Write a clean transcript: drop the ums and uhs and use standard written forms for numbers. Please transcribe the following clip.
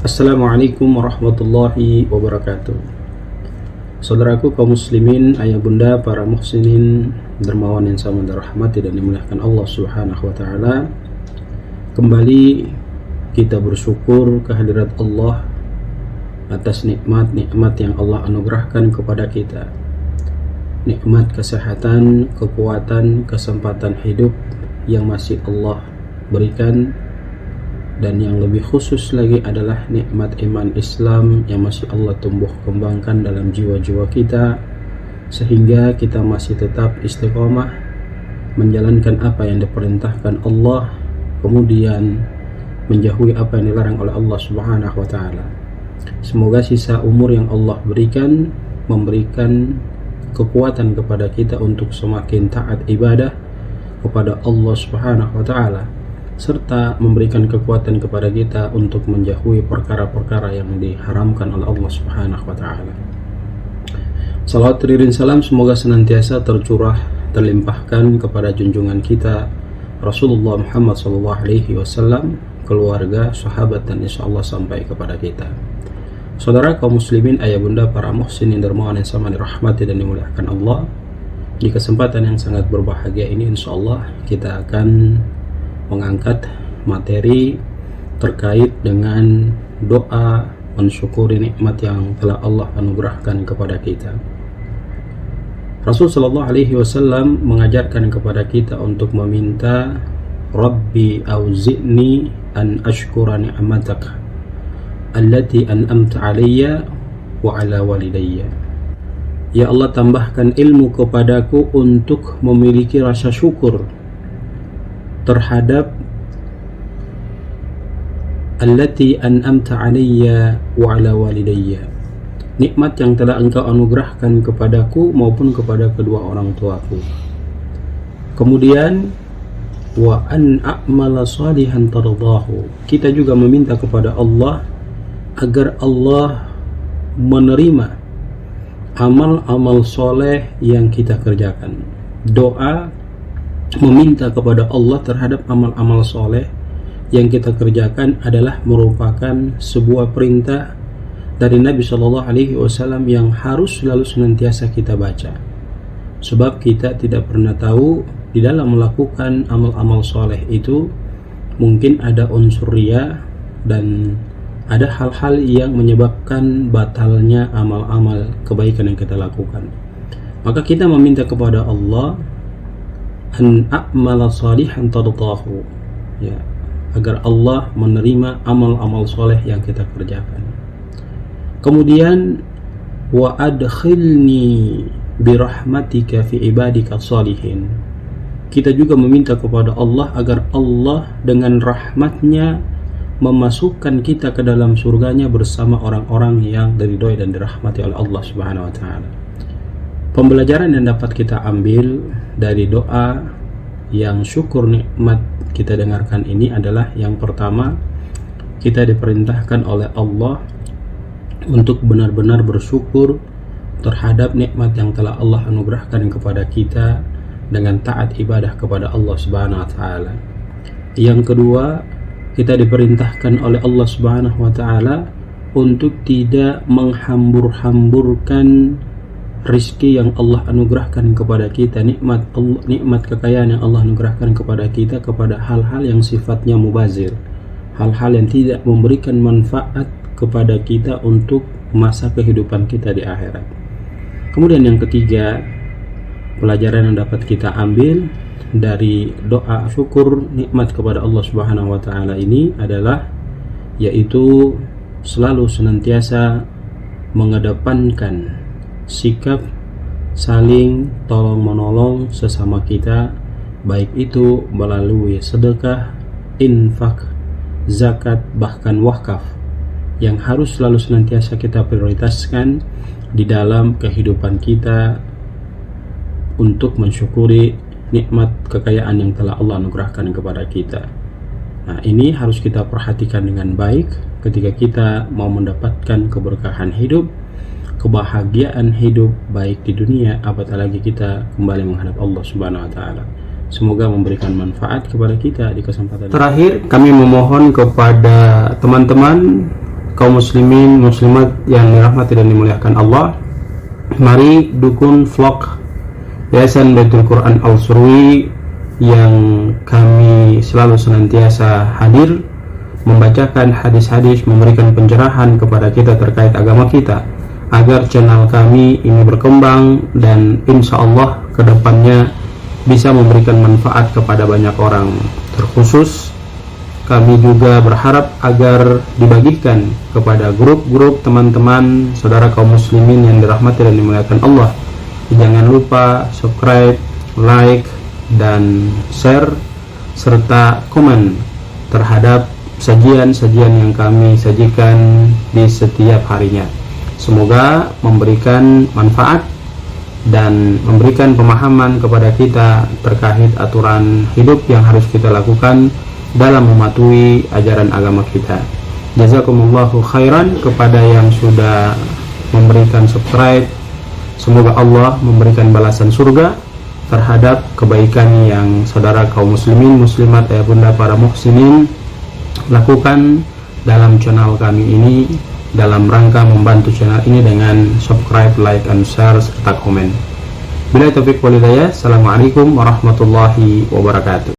Assalamualaikum warahmatullahi wabarakatuh. Saudaraku kaum muslimin, ayah bunda, para muhsinin, dermawan yang sama dirahmati dan dimuliakan Allah Subhanahu wa taala. Kembali kita bersyukur kehadirat Allah atas nikmat-nikmat yang Allah anugerahkan kepada kita. Nikmat kesehatan, kekuatan, kesempatan hidup yang masih Allah berikan, dan yang lebih khusus lagi adalah nikmat iman Islam yang masih Allah tumbuh kembangkan dalam jiwa-jiwa kita, sehingga kita masih tetap istiqomah menjalankan apa yang diperintahkan Allah, kemudian menjauhi apa yang dilarang oleh Allah Subhanahu wa taala. Semoga sisa umur yang Allah berikan memberikan kekuatan kepada kita untuk semakin taat ibadah kepada Allah Subhanahu wa taala, serta memberikan kekuatan kepada kita untuk menjauhi perkara-perkara yang diharamkan oleh Allah Subhanahu wa taala. Salawat dan salam semoga senantiasa tercurah terlimpahkan kepada junjungan kita Rasulullah Muhammad SAW, keluarga, sahabat, dan insyaallah sampai kepada kita. Saudara kaum muslimin, ayah bunda, para muhsinin dermawan yang sama dirahmati dan dimuliakan Allah, di kesempatan yang sangat berbahagia ini insyaallah kita akan mengangkat materi terkait dengan doa mensyukuri nikmat yang telah Allah anugerahkan kepada kita. Rasul sallallahu alaihi wasallam mengajarkan kepada kita untuk meminta, Rabbi auzi'ni an ashkura ni'mataka allati an'amta alayya wa ala walidayya. Ya Allah, tambahkan ilmu kepadaku untuk memiliki rasa syukur terhadap allati an'amta alayya wa ala walidayya, nikmat yang telah engkau anugerahkan kepadaku maupun kepada kedua orang tuaku. Kemudian wa an a'mala salihan tardahu, kita juga meminta kepada Allah agar Allah menerima amal-amal soleh yang kita kerjakan. Doa meminta kepada Allah terhadap amal-amal soleh yang kita kerjakan adalah merupakan sebuah perintah dari Nabi Shallallahu Alaihi Wasallam yang harus selalu senantiasa kita baca. Sebab kita tidak pernah tahu di dalam melakukan amal-amal soleh itu mungkin ada unsur riya dan ada hal-hal yang menyebabkan batalnya amal-amal kebaikan yang kita lakukan. Maka kita meminta kepada Allah an a'mala salihan tardahu, ya, agar Allah menerima amal-amal soleh yang kita kerjakan. Kemudian wa adkhilni birahmatika fi ibadika salihin, kita juga meminta kepada Allah agar Allah dengan rahmatnya memasukkan kita ke dalam surganya bersama orang-orang yang diridhoi dan dirahmati oleh Allah Subhanahu wa taala. Pembelajaran yang dapat kita ambil dari doa yang syukur nikmat kita dengarkan ini adalah, yang pertama, kita diperintahkan oleh Allah untuk benar-benar bersyukur terhadap nikmat yang telah Allah anugerahkan kepada kita dengan taat ibadah kepada Allah Subhanahu wa taala. Yang kedua, kita diperintahkan oleh Allah Subhanahu wa taala untuk tidak menghambur-hamburkan rizki yang Allah anugerahkan kepada kita, nikmat kekayaan yang Allah anugerahkan kepada kita kepada hal-hal yang sifatnya mubazir, hal-hal yang tidak memberikan manfaat kepada kita untuk masa kehidupan kita di akhirat. Kemudian yang ketiga, pelajaran yang dapat kita ambil dari doa syukur nikmat kepada Allah Subhanahu wa taala ini adalah, yaitu selalu senantiasa mengedepankan sikap saling tolong menolong sesama kita, baik itu melalui sedekah, infak, zakat, bahkan wakaf, yang harus selalu senantiasa kita prioritaskan di dalam kehidupan kita untuk mensyukuri nikmat kekayaan yang telah Allah anugerahkan kepada kita. Nah, ini harus kita perhatikan dengan baik ketika kita mau mendapatkan keberkahan hidup, kebahagiaan hidup baik di dunia, apatah lagi kita kembali menghadap Allah Subhanahu wa taala. Semoga memberikan manfaat kepada kita di kesempatan terakhir. Kami memohon kepada teman-teman kaum muslimin muslimat yang dirahmati dan dimuliakan Allah, mari dukun vlog Yayasan Baitul Quran Al-Surwi yang kami selalu senantiasa hadir membacakan hadis-hadis, memberikan pencerahan kepada kita terkait agama kita, agar channel kami ini berkembang dan insya Allah kedepannya bisa memberikan manfaat kepada banyak orang. Terkhusus kami juga berharap agar dibagikan kepada grup-grup teman-teman saudara kaum muslimin yang dirahmati dan dimuliakan Allah. Jangan lupa subscribe, like, dan share serta komen terhadap sajian-sajian yang kami sajikan di setiap harinya. Semoga memberikan manfaat dan memberikan pemahaman kepada kita terkait aturan hidup yang harus kita lakukan dalam mematuhi ajaran agama kita. Jazakumullahu khairan kepada yang sudah memberikan subscribe. Semoga Allah memberikan balasan surga terhadap kebaikan yang saudara kaum muslimin muslimat ayah bunda para muhsinin lakukan dalam channel kami ini, dalam rangka membantu channel ini dengan subscribe, like, and share serta komen. Bila taufik wal hidayah. Assalamualaikum warahmatullahi wabarakatuh.